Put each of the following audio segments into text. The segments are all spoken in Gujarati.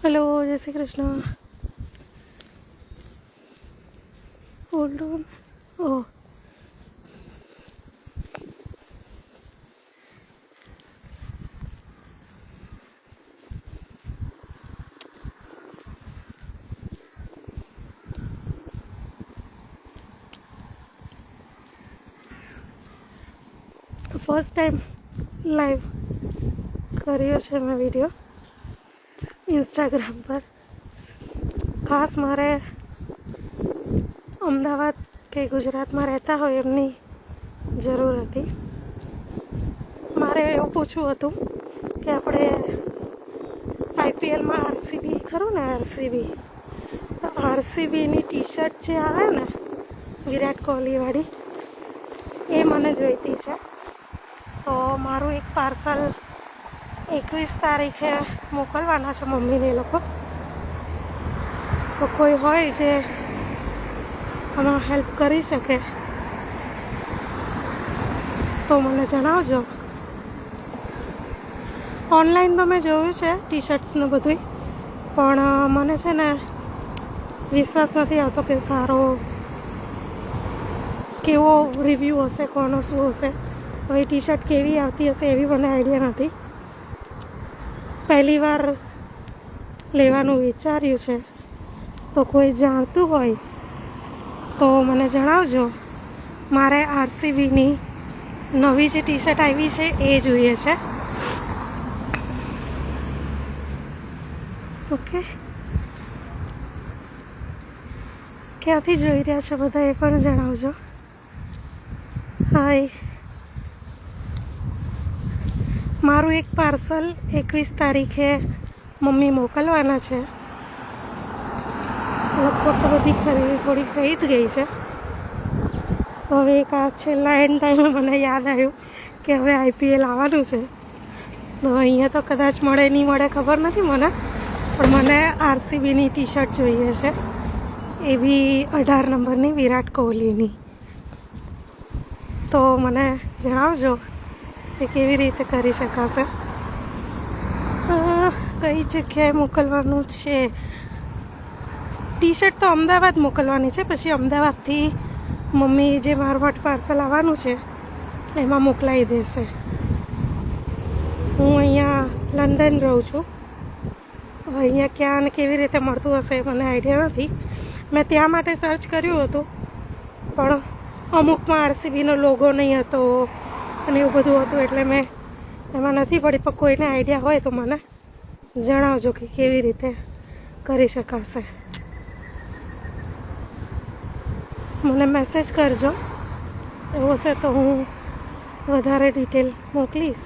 हेलो, जय Shri Krishna. Hold on. Oh, first time live કર્યો છે મેં વિડીયો ઇન્સ્ટાગ્રામ પર। ખાસ મારે અમદાવાદ કે ગુજરાતમાં રહેતા હોય એમની જરૂર હતી। મારે એવું પૂછવું હતું કે આપણે આઈપીએલમાં આરસીબી ખરું ને, આરસીબીની ટી શર્ટ જે આવે ને વિરાટ કોહલીવાળી, એ મને જોઈતી છે। તો મારું એક પાર્સલ 21 તારીખે મોકલવાના છે મમ્મીને એ લોકો। તો કોઈ હોય જે આમાં હેલ્પ કરી શકે તો મને જણાવજો। ઓનલાઈન તો મેં જોયું છે ટી શર્ટ્સનું બધું, પણ મને છે ને વિશ્વાસ નથી આવતો કે સારો કેવો રિવ્યૂ હશે, કોનો શું હશે। હવે ટી શર્ટ કેવી આવતી હશે એવી મને આઈડિયા નથી। પહેલી વાર લેવાનું વિચાર્યું છે, તો કોઈ જાણતું હોય તો મને જણાવજો। મારે આરસીબીની નવી જે ટી શર્ટ આવી છે એ જોઈએ છે। ઓકે, ક્યાંથી જોઈ રહ્યા છો બધા એ પણ જણાવજો। હાય, મારું એક પાર્સલ 21 તારીખે મમ્મી મોકલવાના છે। લગભગ તો બધી ખરીદી થોડી થઈ જ ગઈ છે। હવે એક આ છેલ્લા એન્ડ ટાઈમે મને યાદ આવ્યું કે હવે આઈપીએલ આવવાનું છે, તો અહીંયા તો કદાચ મળે નહીં મળે ખબર નથી મને, પણ મને આરસીબીની ટી શર્ટ જોઈએ છે, એ બી 18 નંબરની વિરાટ કોહલીની। તો મને જણાવજો એ કેવી રીતે કરી શકાશે, કઈ જગ્યાએ મોકલવાનું છે। ટી શર્ટ તો અમદાવાદ મોકલવાની છે, પછી અમદાવાદથી મમ્મી જે મારું માટે પાર્સલ આવવાનું છે એમાં મોકલાવી દેશે। હું અહીંયા લંડન રહું છું, અહીંયા ક્યાં ને કેવી રીતે મળતું હશે મને આઈડિયા નથી। મેં ત્યાં માટે સર્ચ કર્યું હતું, પણ અમુકમાં આરસીબીનો લોગો નહીં હતો અને એવું બધું હતું, એટલે મેં એમાં નથી પડી। પણ કોઈને આઈડિયા હોય તો મને જણાવજો કે કેવી રીતે કરી શકાશે। મને મેસેજ કરજો, એવું હશે તો હું વધારે ડિટેલ મોકલીશ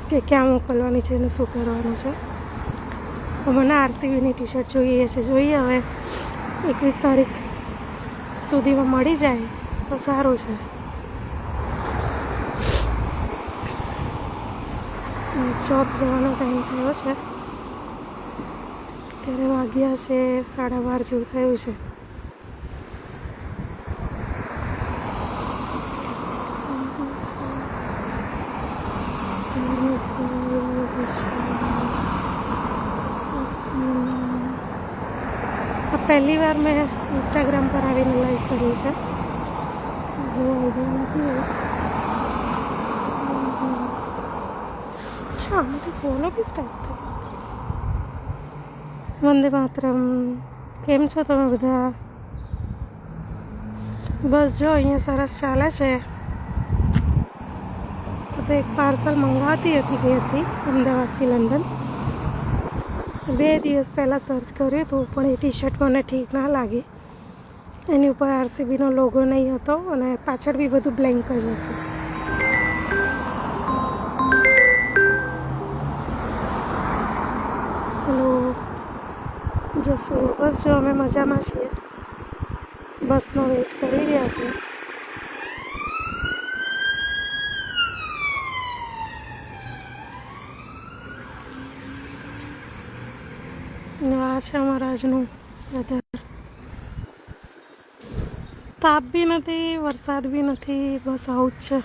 કે ક્યાં મોકલવાની છે અને શું કરવાનું છે। મને આરસીબીની ટી શર્ટ જોઈએ છે, જોઈએ હવે 21 તારીખ સુધીમાં મળી જાય તો સારું છે। જોબ જવાનો ટાઈમ થયો છે, ત્યારે વાગ્યા છે 12:30 જેવું થયું છે। આ પહેલી વાર મેં ઇન્સ્ટાગ્રામ પર આવીને લાઈવ કર્યું છે, બહુ આઈડિયા નથી। અચ્છા, આમાંથી ફોલો બી સ્ટાર્ટ થાય। વંદે માતરમ, કેમ છો તમે બધા? બસ જો અહીંયા સરસ ચાલે છે। તો એક પાર્સલ મંગાવતી હતી ઘેરથી અમદાવાદથી લંડન। 2 દિવસ પહેલાં સર્ચ કર્યું હતું, પણ એ ટી શર્ટ મને ઠીક ના લાગી। એની ઉપર આરસીબીનો લોગો નહીં હતો અને પાછળ બી બધું બ્લેન્ક જ હતું। હેલો જસુ, બસ જો અમે મજામાં છીએ, બસનો વેઇટ કરી રહ્યા છીએ। આ છે અમારા આજનું વેધર। તાપ બી નથી, વરસાદ બી નથી, બસ આવું જ છે,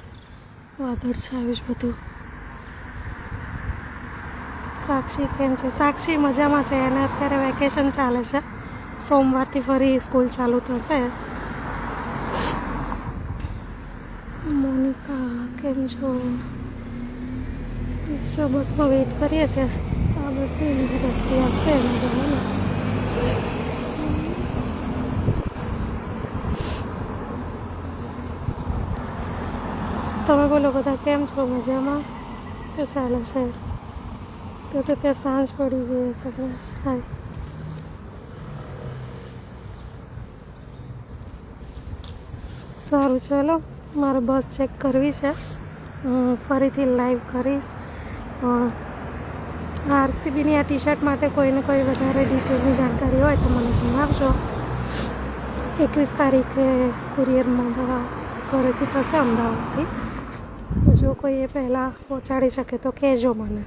વાદળ છે, આવી જ બધું। સાક્ષી કેમ છે? સાક્ષી મજામાં છે. એને અત્યારે વેકેશન ચાલે છે. સોમવારથી ફરી સ્કૂલ ચાલુ થશે. મોનિકા કેમ છો? જો બસનો વેઇટ કરીએ છીએ. આ બસની બીજી બસથી આવશે એમાં જવાનું. તમે બોલો બધા કેમ છો? મજામાં? શું ચાલે છે? તો ત્યાં સાંજ પડી ગઈ હશે કદાચ. હાય, સારું ચાલો, મારે બસ ચેક કરવી છે. હું ફરીથી લાઈવ કરીશ. આરસીબીની આ ટી શર્ટ માટે કોઈને કોઈ વધારે ડિટેલની જાણકારી હોય તો મને જણાવજો. 21 તારીખે કુરિયરમાં મારા ઘરેથી થશે અમદાવાદથી. જો કોઈ એ પહેલાં પહોંચાડી શકે તો કહેજો મને.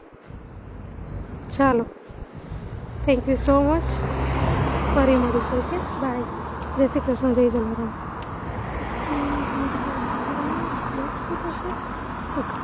ચાલો, થેન્ક યુ સો મચ. ફરી મળીશું. Okay, bye. જય શ્રી કૃષ્ણ, જય જલારામ. ઓકે.